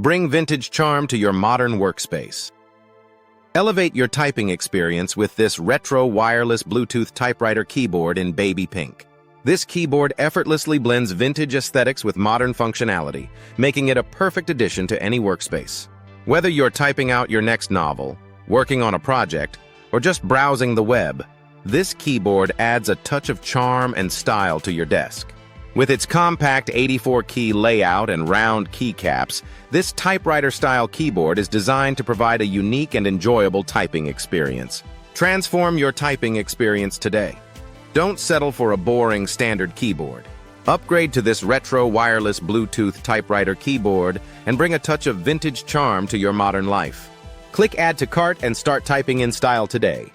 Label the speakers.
Speaker 1: Bring vintage charm to your modern workspace. Elevate your typing experience with this retro wireless Bluetooth typewriter keyboard in baby pink. This keyboard effortlessly blends vintage aesthetics with modern functionality, making it a perfect addition to any workspace. Whether you're typing out your next novel, working on a project, or just browsing the web, this keyboard adds a touch of charm and style to your desk. With its compact 84-key layout and round keycaps, this typewriter-style keyboard is designed to provide a unique and enjoyable typing experience. Transform your typing experience today. Don't settle for a boring standard keyboard. Upgrade to this retro wireless Bluetooth typewriter keyboard and bring a touch of vintage charm to your modern life. Click Add to Cart and start typing in style today.